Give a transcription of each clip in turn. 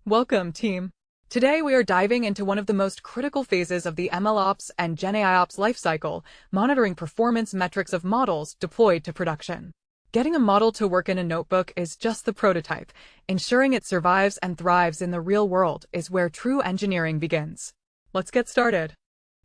Welcome, team. Today we are diving into one of the most critical phases of the MLOps and GenAIOps lifecycle, monitoring performance metrics of models deployed to production. Getting a model to work in a notebook is just the prototype. Ensuring it survives and thrives in the real world is where true engineering begins. Let's get started.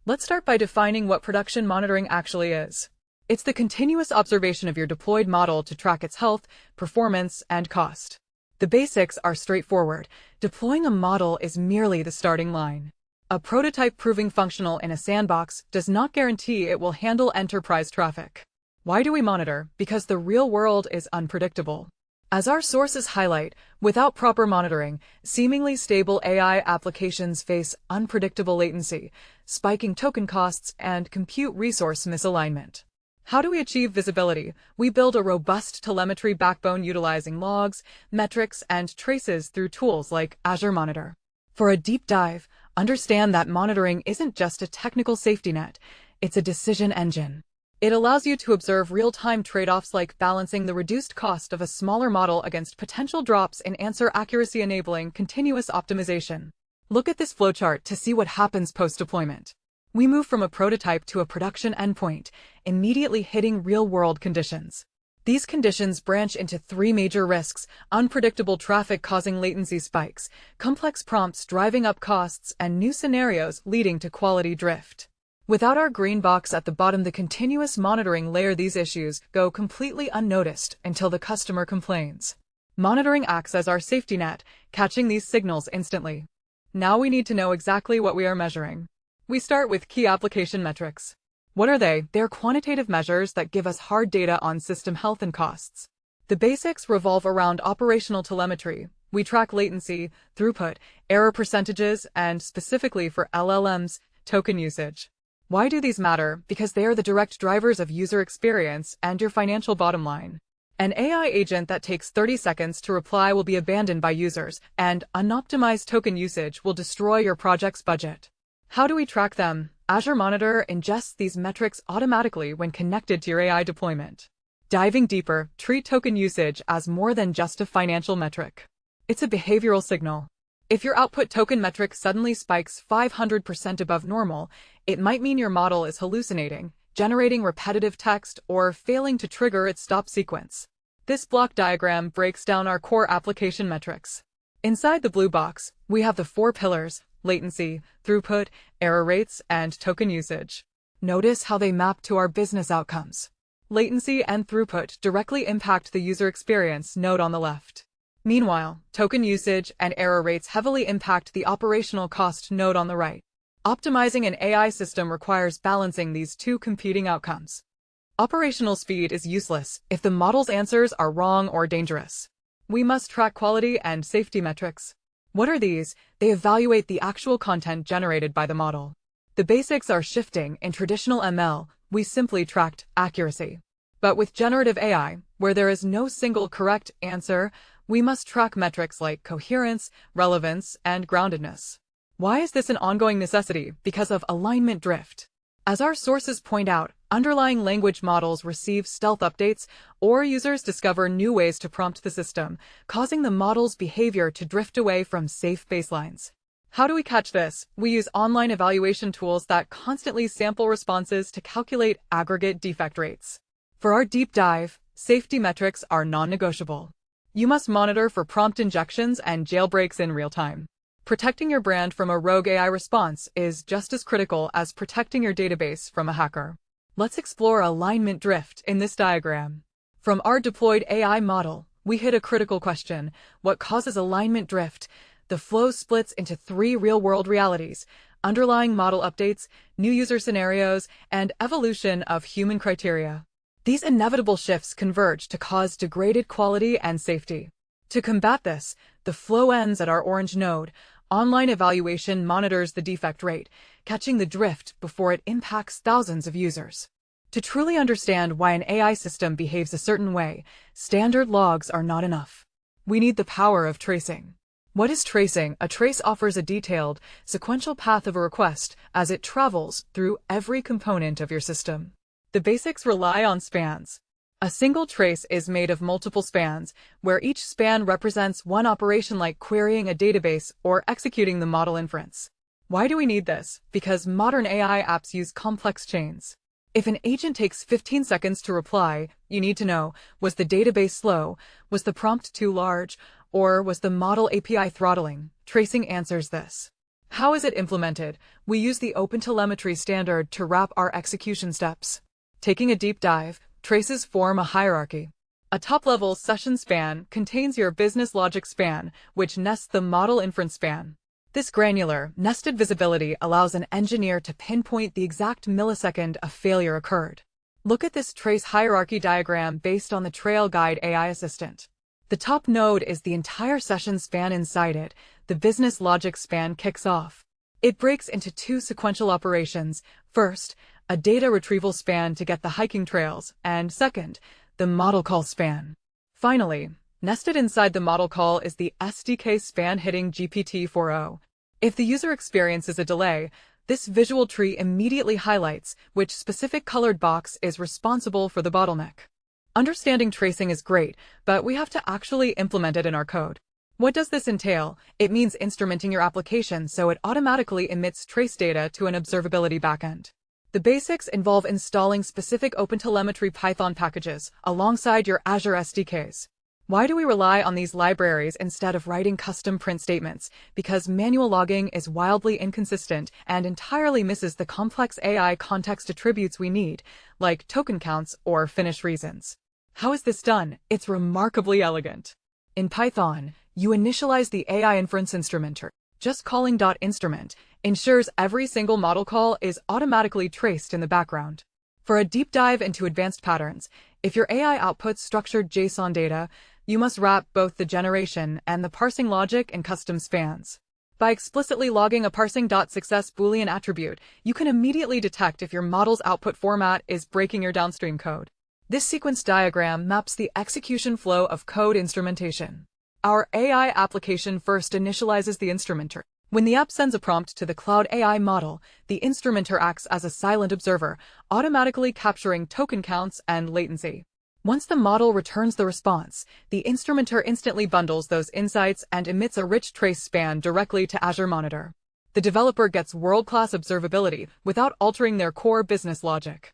Let's start by defining what production monitoring actually is. It's the continuous observation of your deployed model to track its health, performance, and cost. The basics are straightforward. Deploying a model is merely the starting line. A prototype proving functional in a sandbox does not guarantee it will handle enterprise traffic. Why do we monitor? Because the real world is unpredictable. As our sources highlight, without proper monitoring, seemingly stable AI applications face unpredictable latency, spiking token costs, and compute resource misalignment. How do we achieve visibility? We build a robust telemetry backbone utilizing logs, metrics, and traces through tools like Azure Monitor. For a deep dive, understand that monitoring isn't just a technical safety net, it's a decision engine. It allows you to observe real-time trade-offs like balancing the reduced cost of a smaller model against potential drops in answer accuracy, enabling continuous optimization. Look at this flowchart to see what happens post-deployment. We move from a prototype to a production endpoint, immediately hitting real-world conditions. These conditions branch into three major risks: unpredictable traffic causing latency spikes, complex prompts driving up costs, and new scenarios leading to quality drift. Without our green box at the bottom, the continuous monitoring layer, these issues go completely unnoticed until the customer complains. Monitoring acts as our safety net, catching these signals instantly. Now we need to know exactly what we are measuring. We start with key application metrics. What are they? They're quantitative measures that give us hard data on system health and costs. The basics revolve around operational telemetry. We track latency, throughput, error percentages, and specifically for LLMs, token usage. Why do these matter? Because they are the direct drivers of user experience and your financial bottom line. An AI agent that takes 30 seconds to reply will be abandoned by users, and unoptimized token usage will destroy your project's budget. How do we track them? Azure Monitor ingests these metrics automatically when connected to your AI deployment. Diving deeper, treat token usage as more than just a financial metric. It's a behavioral signal. If your output token metric suddenly spikes 500% above normal, it might mean your model is hallucinating, generating repetitive text, or failing to trigger its stop sequence. This block diagram breaks down our core application metrics. Inside the blue box, we have the four pillars: latency, throughput, error rates, and token usage. Notice how they map to our business outcomes. Latency and throughput directly impact the user experience, note on the left. Meanwhile, token usage and error rates heavily impact the operational cost, note on the right. Optimizing an AI system requires balancing these two competing outcomes. Operational speed is useless if the model's answers are wrong or dangerous. We must track quality and safety metrics. What are these? They evaluate the actual content generated by the model. The basics are shifting. In traditional ML, we simply tracked accuracy. But with generative AI, where there is no single correct answer, we must track metrics like coherence, relevance, and groundedness. Why is this an ongoing necessity? Because of alignment drift. As our sources point out, underlying language models receive stealth updates, or users discover new ways to prompt the system, causing the model's behavior to drift away from safe baselines. How do we catch this? We use online evaluation tools that constantly sample responses to calculate aggregate defect rates. For our deep dive, safety metrics are non-negotiable. You must monitor for prompt injections and jailbreaks in real time. Protecting your brand from a rogue AI response is just as critical as protecting your database from a hacker. Let's explore alignment drift in this diagram. From our deployed AI model, we hit a critical question: what causes alignment drift? The flow splits into three real-world realities: underlying model updates, new user scenarios, and evolution of human criteria. These inevitable shifts converge to cause degraded quality and safety. To combat this, the flow ends at our orange node. Online evaluation monitors the defect rate, catching the drift before it impacts thousands of users. To truly understand why an AI system behaves a certain way, standard logs are not enough. We need the power of tracing. What is tracing? A trace offers a detailed, sequential path of a request as it travels through every component of your system. The basics rely on spans. A single trace is made of multiple spans, where each span represents one operation like querying a database or executing the model inference. Why do we need this? Because modern AI apps use complex chains. If an agent takes 15 seconds to reply, you need to know, was the database slow, was the prompt too large, or was the model API throttling? Tracing answers this. How is it implemented? We use the OpenTelemetry standard to wrap our execution steps. Taking a deep dive, traces form a hierarchy. A top-level session span contains your business logic span, which nests the model inference span. This granular, nested visibility allows an engineer to pinpoint the exact millisecond a failure occurred. Look at this trace hierarchy diagram based on the Trail Guide AI assistant. The top node is the entire session span inside it. The business logic span kicks off. It breaks into two sequential operations. First, a data retrieval span to get the hiking trails, and second, the model call span. Finally, nested inside the model call is the SDK span hitting GPT-4o. If the user experiences a delay, this visual tree immediately highlights which specific colored box is responsible for the bottleneck. Understanding tracing is great, but we have to actually implement it in our code. What does this entail? It means instrumenting your application so it automatically emits trace data to an observability backend. The basics involve installing specific OpenTelemetry Python packages alongside your Azure SDKs. Why do we rely on these libraries instead of writing custom print statements? Because manual logging is wildly inconsistent and entirely misses the complex AI context attributes we need, like token counts or finish reasons. How is this done? It's remarkably elegant. In Python, you initialize the AI inference instrumenter. Just calling .instrument ensures every single model call is automatically traced in the background. For a deep dive into advanced patterns, if your AI outputs structured JSON data, you must wrap both the generation and the parsing logic in custom spans. By explicitly logging a parsing.success Boolean attribute, you can immediately detect if your model's output format is breaking your downstream code. This sequence diagram maps the execution flow of code instrumentation. Our AI application first initializes the instrumenter. When the app sends a prompt to the cloud AI model, the instrumenter acts as a silent observer, automatically capturing token counts and latency. Once the model returns the response, the instrumenter instantly bundles those insights and emits a rich trace span directly to Azure Monitor. The developer gets world-class observability without altering their core business logic.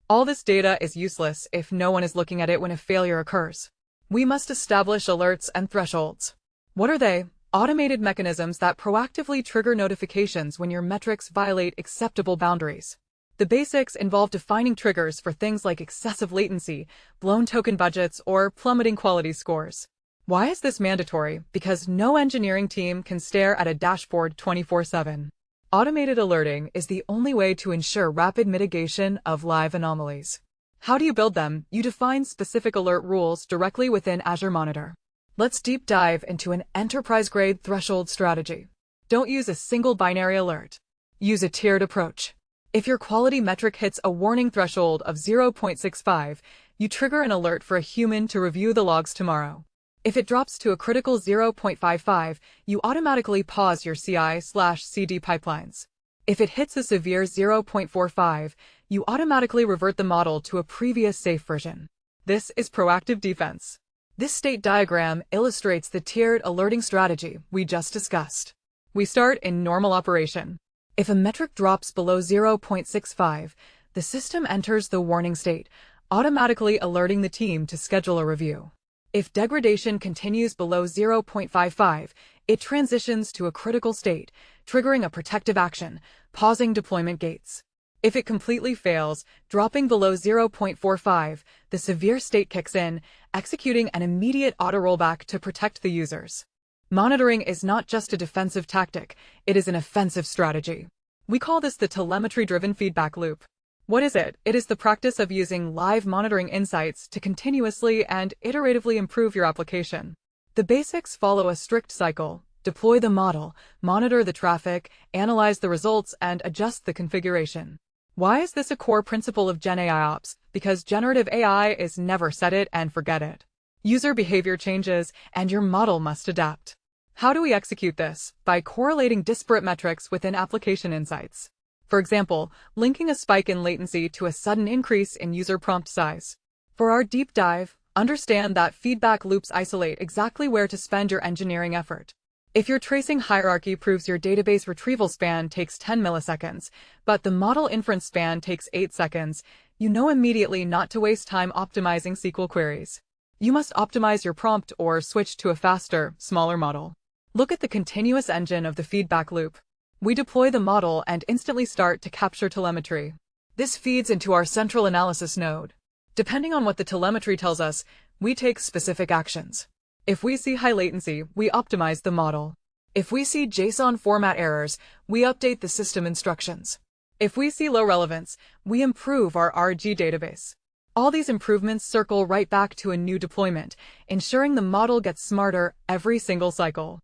All this data is useless if no one is looking at it when a failure occurs. We must establish alerts and thresholds. What are they? Automated mechanisms that proactively trigger notifications when your metrics violate acceptable boundaries. The basics involve defining triggers for things like excessive latency, blown token budgets, or plummeting quality scores. Why is this mandatory? Because no engineering team can stare at a dashboard 24/7. Automated alerting is the only way to ensure rapid mitigation of live anomalies. How do you build them? You define specific alert rules directly within Azure Monitor. Let's deep dive into an enterprise-grade threshold strategy. Don't use a single binary alert. Use a tiered approach. If your quality metric hits a warning threshold of 0.65, you trigger an alert for a human to review the logs tomorrow. If it drops to a critical 0.55, you automatically pause your CI/CD pipelines. If it hits a severe 0.45, you automatically revert the model to a previous safe version. This is proactive defense. This state diagram illustrates the tiered alerting strategy we just discussed. We start in normal operation. If a metric drops below 0.65, the system enters the warning state, automatically alerting the team to schedule a review. If degradation continues below 0.55, it transitions to a critical state, triggering a protective action, pausing deployment gates. If it completely fails, dropping below 0.45, the severe state kicks in, executing an immediate auto-rollback to protect the users. Monitoring is not just a defensive tactic, it is an offensive strategy. We call this the telemetry-driven feedback loop. What is it? It is the practice of using live monitoring insights to continuously and iteratively improve your application. The basics follow a strict cycle: deploy the model, monitor the traffic, analyze the results, and adjust the configuration. Why is this a core principle of GenAIOps? Because generative AI is never set it and forget it. User behavior changes, and your model must adapt. How do we execute this? By correlating disparate metrics within application insights. For example, linking a spike in latency to a sudden increase in user prompt size. For our deep dive, understand that feedback loops isolate exactly where to spend your engineering effort. If your tracing hierarchy proves your database retrieval span takes 10 milliseconds, but the model inference span takes 8 seconds, you know immediately not to waste time optimizing SQL queries. You must optimize your prompt or switch to a faster, smaller model. Look at the continuous engine of the feedback loop. We deploy the model and instantly start to capture telemetry. This feeds into our central analysis node. Depending on what the telemetry tells us, we take specific actions. If we see high latency, we optimize the model. If we see JSON format errors, we update the system instructions. If we see low relevance, we improve our RG database. All these improvements circle right back to a new deployment, ensuring the model gets smarter every single cycle.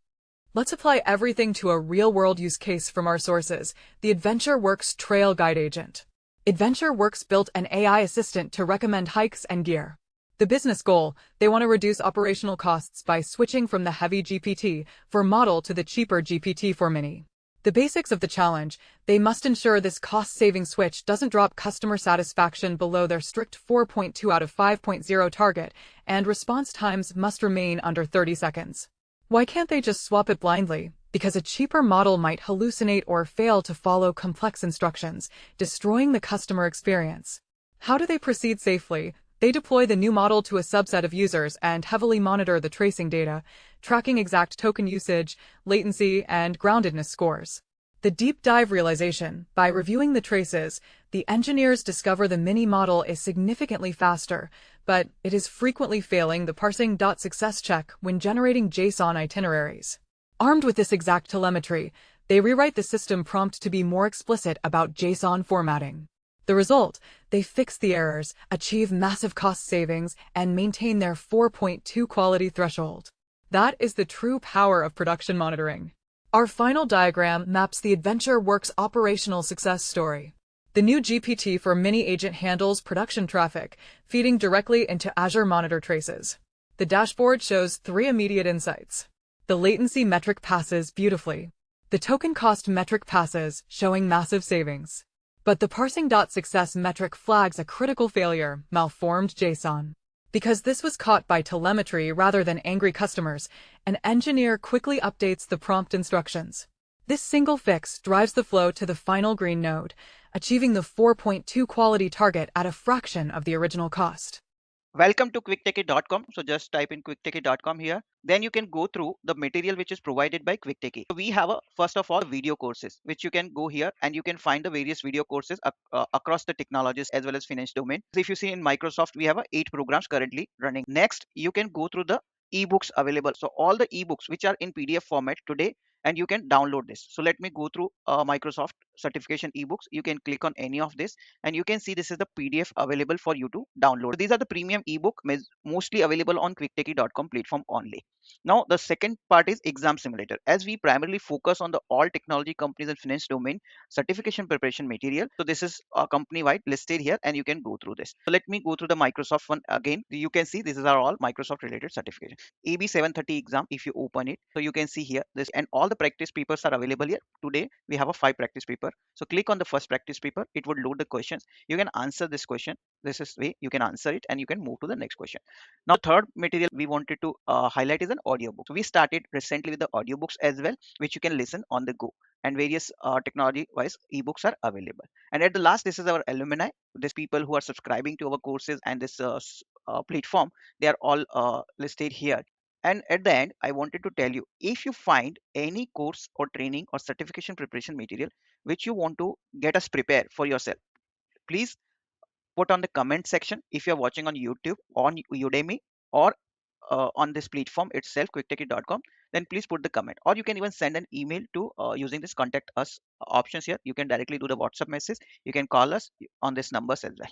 Let's apply everything to a real-world use case from our sources, the AdventureWorks Trail Guide Agent. AdventureWorks built an AI assistant to recommend hikes and gear. The business goal, they want to reduce operational costs by switching from the heavy GPT-4 model to the cheaper GPT-4 Mini. The basics of the challenge, they must ensure this cost-saving switch doesn't drop customer satisfaction below their strict 4.2 out of 5.0 target, and response times must remain under 30 seconds. Why can't they just swap it blindly? Because a cheaper model might hallucinate or fail to follow complex instructions, destroying the customer experience. How do they proceed safely? They deploy the new model to a subset of users and heavily monitor the tracing data, tracking exact token usage, latency, and groundedness scores. The deep dive realization, by reviewing the traces, the engineers discover the mini model is significantly faster, but it is frequently failing the parsing.success check when generating JSON itineraries. Armed with this exact telemetry, they rewrite the system prompt to be more explicit about JSON formatting. The result, they fix the errors, achieve massive cost savings, and maintain their 4.2 quality threshold. That is the true power of production monitoring. Our final diagram maps the AdventureWorks operational success story. The new GPT-4 Mini agent handles production traffic, feeding directly into Azure Monitor traces. The dashboard shows 3 immediate insights. The latency metric passes beautifully. The token cost metric passes, showing massive savings. But the parsing.success metric flags a critical failure, malformed JSON. Because this was caught by telemetry rather than angry customers, an engineer quickly updates the prompt instructions. This single fix drives the flow to the final green node, achieving the 4.2 quality target at a fraction of the original cost. Welcome to quicktechie.com. So just type in quicktechie.com here. Then you can go through the material which is provided by Quicktechie. So we have first of all video courses which you can go here and you can find the various video courses across the technologies as well as finance domain. So if you see in Microsoft, we have 8 programs currently running. Next, you can go through the ebooks available. So all the ebooks which are in PDF format today, and you can download this. So let me go through Microsoft certification ebooks. You can click on any of this and you can see this is the PDF available for you to download. So these are the premium ebook mostly available on quicktechie.com platform only. Now the second part is exam simulator. As we primarily focus on the all technology companies and finance domain certification preparation material. So this is company wide listed here and you can go through this. So let me go through the Microsoft one again. You can see this is are all Microsoft related certification. AB 730 exam, if you open it, so you can see here this and all the practice papers are available here. Today we have a 5 practice paper. So click on the first practice paper. It would load the questions. You can answer this question. This is way you can answer it and you can move to the next question. Now third material we wanted to highlight is an audiobook. So we started recently with the audiobooks as well, which you can listen on the go, and various technology wise ebooks are available. And at the last, this is our alumni. These people who are subscribing to our courses and this platform, they are all listed here. And at the end, I wanted to tell you, if you find any course or training or certification preparation material which you want to get us prepare for yourself, please put on the comment section. If you're watching on YouTube, on Udemy, or on this platform itself, quicktechie.com, then please put the comment, or you can even send an email to using this contact us options here. You can directly do the WhatsApp message. You can call us on this numbers as well.